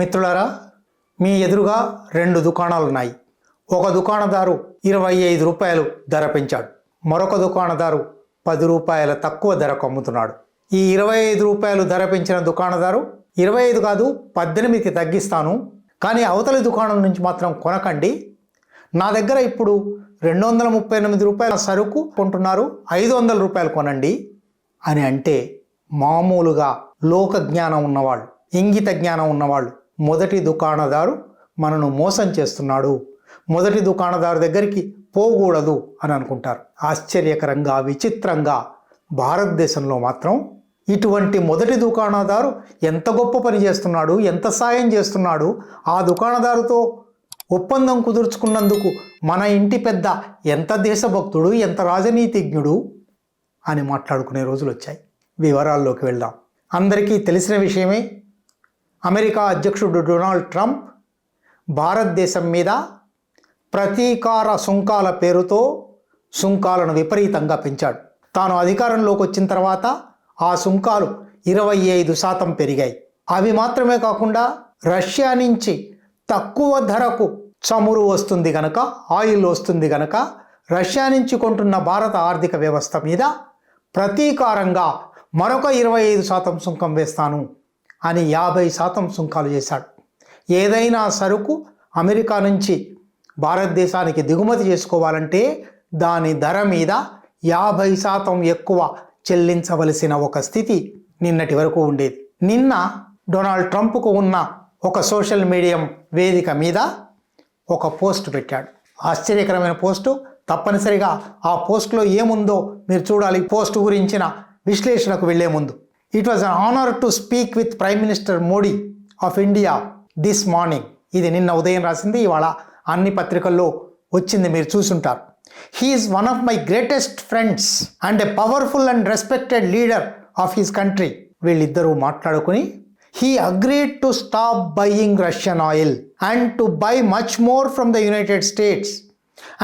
మిత్రులారా, మీ ఎదురుగా రెండు దుకాణాలు ఉన్నాయి. ఒక దుకాణదారు 25 రూపాయలు ధర పెంచాడు. మరొక దుకాణదారు 10 రూపాయల తక్కువ ధరకు అమ్ముతున్నాడు. ఈ 25 రూపాయలు ధర పెంచిన దుకాణదారు 25 కాదు 18కి తగ్గిస్తాను, కానీ అవతలి దుకాణం నుంచి మాత్రం కొనకండి, నా దగ్గర ఇప్పుడు 238 రూపాయల సరుకు కొంటున్నారు, 500 రూపాయలు కొనండి అని అంటే, మామూలుగా లోక జ్ఞానం ఉన్నవాళ్ళు, ఇంగిత జ్ఞానం ఉన్నవాళ్ళు మొదటి దుకాణదారు మనను మోసం చేస్తున్నాడు, మొదటి దుకాణదారు దగ్గరికి పోకూడదు అని అనుకుంటారు. ఆశ్చర్యకరంగా, విచిత్రంగా భారతదేశంలో మాత్రం ఇటువంటి మొదటి దుకాణదారు ఎంత గొప్ప పని చేస్తున్నాడు, ఎంత సాయం చేస్తున్నాడు, ఆ దుకాణదారుతో ఒప్పందం కుదుర్చుకున్నందుకు మన ఇంటి పెద్ద ఎంత దేశభక్తుడు, ఎంత రాజనీతిజ్ఞుడు అని మాట్లాడుకునే రోజులు వచ్చాయి. వివరాల్లోకి వెళ్దాం. అందరికీ తెలిసిన విషయమే, అమెరికా అధ్యక్షుడు డొనాల్డ్ ట్రంప్ భారతదేశం మీద ప్రతీకార సుంకాల పేరుతో సుంకాలను విపరీతంగా పెంచాడు. తాను అధికారంలోకి వచ్చిన తర్వాత ఆ సుంకాలు 25% పెరిగాయి. అవి మాత్రమే కాకుండా రష్యా నుంచి తక్కువ ధరకు చమురు వస్తుంది గనక, ఆయిల్ వస్తుంది గనక, రష్యా నుంచి కొంటున్న భారత ఆర్థిక వ్యవస్థ మీద ప్రతీకారంగా మరొక 25% సుంకం వేస్తాను అని 50% సుంకాలు చేశాడు. ఏదైనా సరుకు అమెరికా నుంచి భారతదేశానికి దిగుమతి చేసుకోవాలంటే దాని ధర మీద 50% ఎక్కువ చెల్లించవలసిన ఒక స్థితి నిన్నటి వరకు ఉండేది. నిన్న డొనాల్డ్ ట్రంప్కు ఉన్న ఒక సోషల్ మీడియా వేదిక మీద ఒక పోస్ట్ పెట్టాడు. ఆశ్చర్యకరమైన పోస్టు. తప్పనిసరిగా ఆ పోస్ట్లో ఏముందో మీరు చూడాలి. పోస్ట్ గురించిన విశ్లేషణకు వెళ్లే ముందు, it was an honour to speak with prime minister Modi of India this morning. ఇది నిన్న ఉదయం రాసింది, ఇవాళ అన్ని పత్రికల్లో వచ్చింది, మీరు చూసుంటారు. He is one of my greatest friends and a powerful and respected leader of his country. వీళ్ళిద్దరూ మాట్లాడుకుని, he agreed to stop buying Russian oil and to buy much more from the United states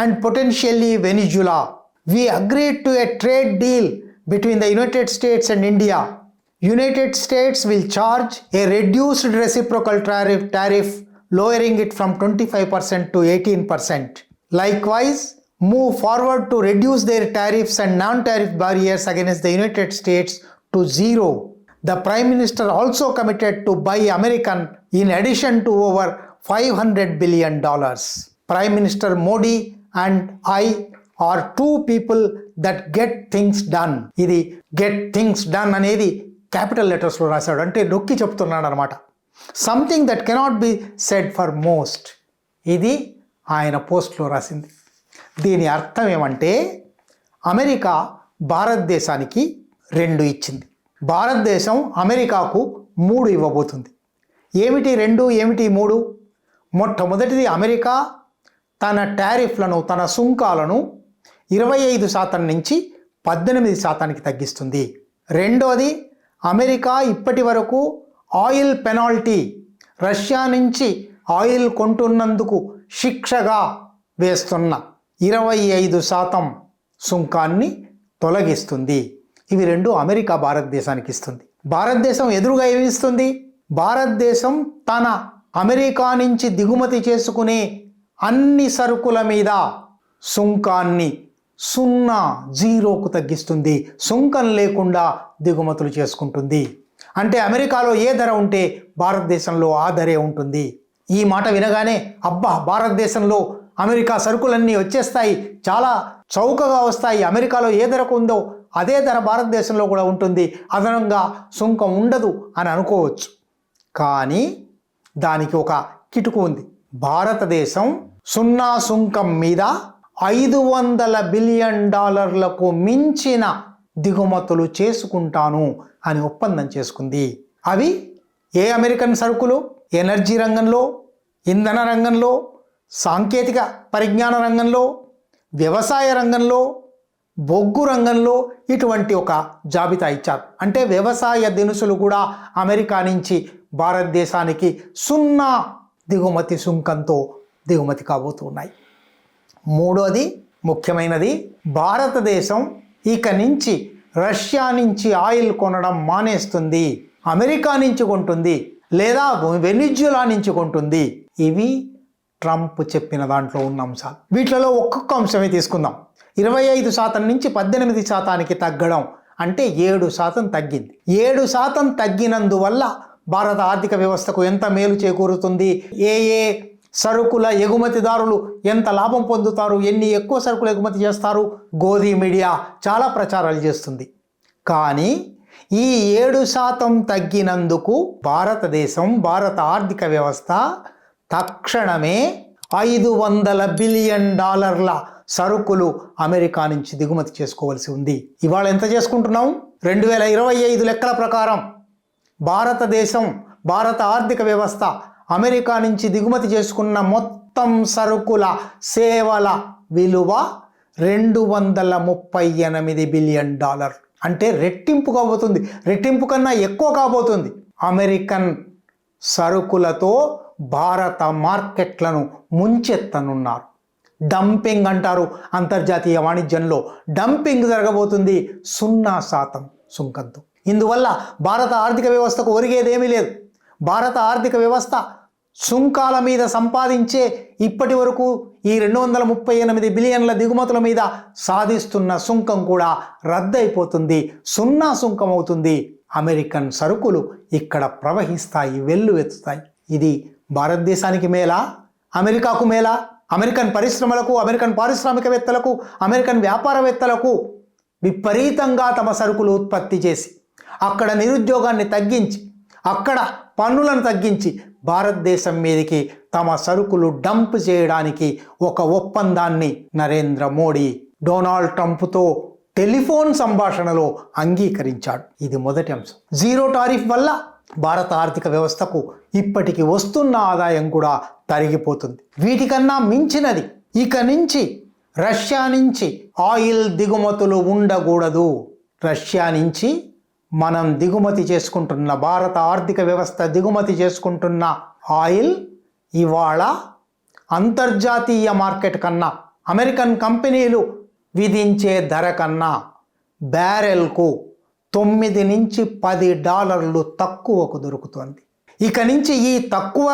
and potentially Venezuela. We agreed to a trade deal between the United States and India. United States will charge a reduced reciprocal tariff, lowering it from 25% to 18%. Likewise, move forward to reduce their tariffs and non-tariff barriers against the United States to zero. The Prime Minister also committed to buy American in addition to over $500 billion. Prime Minister Modi and I are two people that get things done. ఇది get things done అనేది capital లెటర్స్లో రాశాడు, అంటే నొక్కి చెప్తున్నాడు అనమాట. Something that cannot B said for most, ఇది ఆయన పోస్ట్లో రాసింది. దీని అర్థం ఏమంటే, అమెరికా భారతదేశానికి 2 ఇచ్చింది, భారతదేశం అమెరికాకు 3 ఇవ్వబోతుంది. ఏమిటి 2, ఏమిటి 3? మొట్టమొదటిది, అమెరికా తన టారిఫ్లను, తన సుంకాలను 25% నుంచి 18%కి తగ్గిస్తుంది. రెండోది, అమెరికా ఇప్పటి వరకు ఆయిల్ పెనాల్టీ, రష్యా నుంచి ఆయిల్ కొంటున్నందుకు శిక్షగా వేస్తున్న 25% సుంకాన్ని తొలగిస్తుంది. ఇవి 2 అమెరికా భారతదేశానికి ఇస్తుంది. భారతదేశం ఎదురుగా ఏమి ఇస్తుంది? భారతదేశం తన అమెరికా నుంచి దిగుమతి చేసుకునే అన్ని సరుకుల మీద సుంకాన్ని 0కు తగ్గిస్తుంది. సుంకం లేకుండా దిగుమతులు చేసుకుంటుంది. అంటే అమెరికాలో ఏ ధర ఉంటే భారతదేశంలో ఆ ధరే ఉంటుంది. ఈ మాట వినగానే, అబ్బా, భారతదేశంలో అమెరికా సరుకులన్నీ వచ్చేస్తాయి, చాలా చౌకగా వస్తాయి, అమెరికాలో ఏ ధరకు ఉందో అదే ధర భారతదేశంలో కూడా ఉంటుంది, అదనంగా సుంకం ఉండదు అని అనుకోవచ్చు. కానీ దానికి ఒక కిటుకు ఉంది. భారతదేశం 0 సుంకం మీద $500 బిలియన్ మించిన దిగుమతులు చేసుకుంటాను అని ఒప్పందం చేసుకుంది. అవి ఏ అమెరికన్ సరుకులు? ఎనర్జీ రంగంలో, ఇంధన రంగంలో, సాంకేతిక పరిజ్ఞాన రంగంలో, వ్యవసాయ రంగంలో, బొగ్గు రంగంలో ఇటువంటి ఒక జాబితా ఇచ్చారు. అంటే వ్యవసాయ దినుసులు కూడా అమెరికా నుంచి భారతదేశానికి 0 దిగుమతి సుంకంతో దిగుమతి కాబోతున్నాయి. మూడోది, ముఖ్యమైనది, భారతదేశం ఇక నుంచి రష్యా నుంచి ఆయిల్ కొనడం మానేస్తుంది, అమెరికా నుంచి కొంటుంది. లేదా వెనిజులా నుంచి కొంటుంది. ఇవి ట్రంప్ చెప్పిన దాంట్లో ఉన్న అంశాలు. వీటిలో ఒక్కొక్క అంశమే తీసుకుందాం. 25% నుంచి 18% తగ్గడం అంటే 7% తగ్గింది. 7% తగ్గినందువల్ల భారత ఆర్థిక వ్యవస్థకు ఎంత మేలు చేకూరుతుంది, ఏ సరుకుల ఎగుమతిదారులు ఎంత లాభం పొందుతారు, ఎన్ని ఎక్కువ సరుకులు ఎగుమతి చేస్తారు, గోధి మీడియా చాలా ప్రచారాలు చేస్తుంది. కానీ ఈ 7% తగ్గినందుకు భారత ఆర్థిక వ్యవస్థ తక్షణమే $500 బిలియన్ సరుకులు అమెరికా నుంచి దిగుమతి చేసుకోవాల్సి ఉంది. ఇవాళ ఎంత చేసుకుంటున్నాం? 2025 లెక్కల ప్రకారం భారత ఆర్థిక వ్యవస్థ అమెరికా నుంచి దిగుమతి చేసుకున్న మొత్తం సరుకుల సేవల విలువ $238 బిలియన్. అంటే రెట్టింపు కాబోతుంది, రెట్టింపు కన్నా ఎక్కువ కాబోతుంది. అమెరికన్ సరుకులతో భారత మార్కెట్లను ముంచెత్తనున్నారు. డంపింగ్ అంటారు. అంతర్జాతీయ వాణిజ్యంలో డంపింగ్ జరగబోతుంది 0% సుంకంతో. ఇందువల్ల భారత ఆర్థిక వ్యవస్థకు ఒరిగేదేమీ లేదు. భారత ఆర్థిక వ్యవస్థ సుంకాల మీద సంపాదించే ఇప్పటి వరకు ఈ 238 బిలియన్ల దిగుమతుల మీద సాధిస్తున్న సుంకం కూడా రద్దయిపోతుంది, 0 సుంకం అవుతుంది. అమెరికన్ సరుకులు ఇక్కడ ప్రవహిస్తాయి, వెల్లువెత్తుతాయి. ఇది భారతదేశానికి మేలా, అమెరికాకు మేలా? అమెరికన్ పరిశ్రమలకు, అమెరికన్ పారిశ్రామికవేత్తలకు, అమెరికన్ వ్యాపారవేత్తలకు విపరీతంగా తమ సరుకులు ఉత్పత్తి చేసి అక్కడ నిరుద్యోగాన్ని తగ్గించి, అక్కడ పన్నులను తగ్గించి భారతదేశం మీదకి తమ సరుకులు డంప్ చేయడానికి ఒక ఒప్పందాన్ని నరేంద్ర మోడీ డొనాల్డ్ ట్రంప్తో టెలిఫోన్ సంభాషణలో అంగీకరించాడు. ఇది మొదటి అంశం. జీరో టారిఫ్ వల్ల భారత ఆర్థిక వ్యవస్థకు ఇప్పటికి వస్తున్న ఆదాయం కూడా తరిగిపోతుంది. వీటికన్నా మించినది, ఇక నుంచి రష్యా నుంచి ఆయిల్ దిగుమతులు ఉండకూడదు. రష్యా నుంచి మనం దిగుమతి చేసుకుంటున్న, భారత ఆర్థిక వ్యవస్థ దిగుమతి చేసుకుంటున్న ఆయిల్ ఇవాళ అంతర్జాతీయ మార్కెట్ కన్నా, అమెరికన్ కంపెనీలు విధించే ధర కన్నా బ్యారెల్కు $9 నుంచి $10 తక్కువకు దొరుకుతుంది. ఇక నుంచి ఈ తక్కువ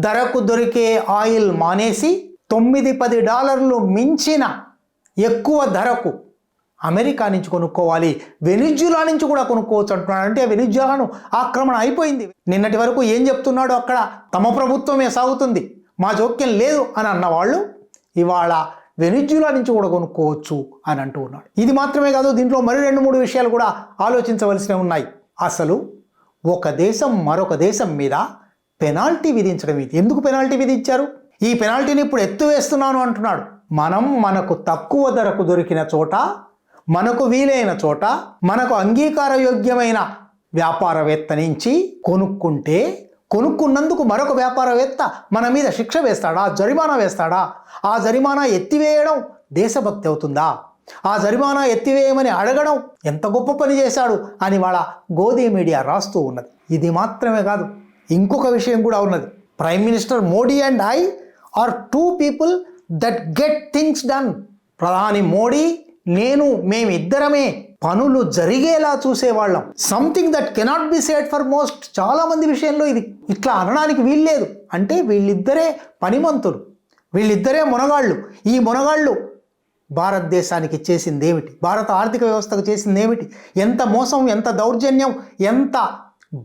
ధరకు దొరికే ఆయిల్ మానేసి $9-10 మించిన ఎక్కువ ధరకు అమెరికా నుంచి కొనుక్కోవాలి, వెనిజులా నుంచి కూడా కొనుక్కోవచ్చు అంటున్నాడు. అంటే వెనిజులాను ఆక్రమణ అయిపోయింది. నిన్నటి వరకు ఏం చెప్తున్నాడు, అక్కడ తమ ప్రభుత్వమే సాగుతుంది, మా జోక్యం లేదు అని అన్నవాళ్ళు ఇవాళ వెనిజులా నుంచి కూడా కొనుక్కోవచ్చు అని అంటూ ఉన్నాడు. ఇది మాత్రమే కాదు, దీంట్లో మరి 2-3 విషయాలు కూడా ఆలోచించవలసినవి ఉన్నాయి. అసలు ఒక దేశం మరొక దేశం మీద పెనాల్టీ విధించడం ఇది. ఎందుకు పెనాల్టీ విధించారు? ఈ పెనాల్టీని ఇప్పుడు ఎత్తువేస్తున్నాను అంటున్నాడు. మనకు తక్కువ ధరకు దొరికిన చోట, మనకు వీలైన చోట, మనకు అంగీకారయోగ్యమైన వ్యాపారవేత్త నుంచి కొనుక్కున్నందుకు మరొక వ్యాపారవేత్త మన మీద శిక్ష వేస్తాడా, జరిమానా వేస్తాడా? ఆ జరిమానా ఎత్తివేయడం దేశభక్తి అవుతుందా? ఆ జరిమానా ఎత్తివేయమని అడగడం ఎంత గొప్ప పని చేశాడు అని వాళ్ళ గోధి మీడియా రాస్తూ ఉన్నది. ఇది మాత్రమే కాదు, ఇంకొక విషయం కూడా ఉన్నది. Prime minister Modi and I are 2 people that get things done. ప్రధాని మోడీ, మేమిద్దరమే పనులు జరిగేలా చూసేవాళ్ళం. Something that cannot be said for most. చాలా మంది విషయంలో ఇది ఇట్లా అనడానికి వీల్లేదు. అంటే వీళ్ళిద్దరే పనిమంతులు, వీళ్ళిద్దరే మునగాళ్ళు. ఈ మునగాళ్ళు భారతదేశానికి చేసిందేమిటి, భారత ఆర్థిక వ్యవస్థకు చేసిందేమిటి? ఎంత మోసం, ఎంత దౌర్జన్యం, ఎంత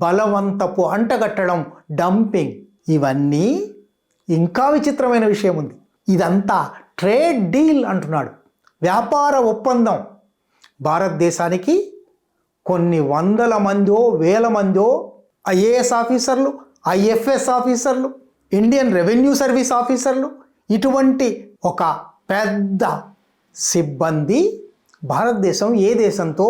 బలవంతపు అంటగట్టడం, డంపింగ్. ఇవన్నీ ఇంకా విచిత్రమైన విషయం ఉంది. ఇదంతా ట్రేడ్ డీల్ అంటున్నాడు, వ్యాపార ఒప్పందం. భారతదేశానికి కొన్ని 100 మందో 1000 మందో ఐఏఎస్ ఆఫీసర్లు, ఐఎఫ్ఎస్ ఆఫీసర్లు, ఇండియన్ రెవెన్యూ సర్వీస్ ఆఫీసర్లు, ఇటువంటి ఒక పెద్ద సిబ్బంది భారతదేశం ఏ దేశంతో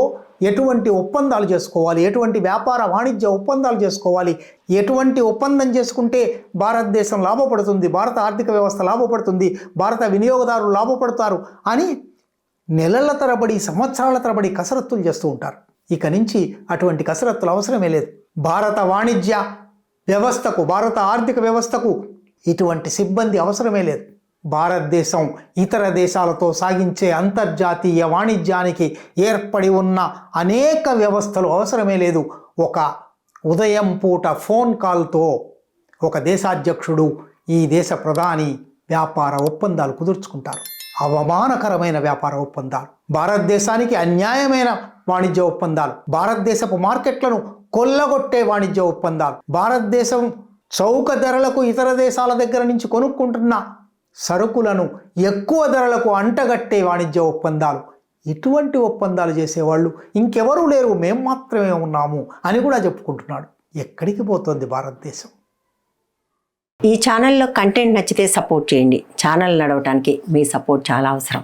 ఎటువంటి ఒప్పందాలు చేసుకోవాలి, ఎటువంటి వ్యాపార వాణిజ్య ఒప్పందాలు చేసుకోవాలి, ఎటువంటి ఒప్పందం చేసుకుంటే భారతదేశం లాభపడుతుంది, భారత ఆర్థిక వ్యవస్థ లాభపడుతుంది, భారత వినియోగదారులు లాభపడతారు అని నెలల తరబడి, సంవత్సరాల తరబడి కసరత్తులు చేస్తూ ఉంటారు. ఇక నుంచి అటువంటి కసరత్తులు అవసరమే లేదు. భారత వాణిజ్య వ్యవస్థకు, భారత ఆర్థిక వ్యవస్థకు ఇటువంటి సిబ్బంది అవసరమే లేదు. భారతదేశం ఇతర దేశాలతో సాగించే అంతర్జాతీయ వాణిజ్యానికి ఏర్పడి ఉన్న అనేక వ్యవస్థలు అవసరమే లేదు. ఒక ఉదయం పూట ఫోన్ కాల్తో ఒక దేశాధ్యక్షుడు ఈ దేశ ప్రధాని వ్యాపార ఒప్పందాలు కుదుర్చుకుంటారు. అవమానకరమైన వ్యాపార ఒప్పందాలు, భారతదేశానికి అన్యాయమైన వాణిజ్య ఒప్పందాలు, భారతదేశపు మార్కెట్లను కొల్లగొట్టే వాణిజ్య ఒప్పందాలు, భారతదేశం చౌక ధరలకు ఇతర దేశాల దగ్గర నుంచి కొనుక్కుంటున్న సరుకులను ఎక్కువ ధరలకు అంటగట్టే వాణిజ్య ఒప్పందాలు. ఇటువంటి ఒప్పందాలు చేసేవాళ్ళు ఇంకెవరూ లేరు, మేము మాత్రమే ఉన్నాము అని కూడా చెప్పుకుంటున్నాడు. ఎక్కడికి పోతుంది భారతదేశం? ఈ ఛానల్లో కంటెంట్ నచ్చితే సపోర్ట్ చేయండి. ఛానల్ నడవటానికి మీ సపోర్ట్ చాలా అవసరం.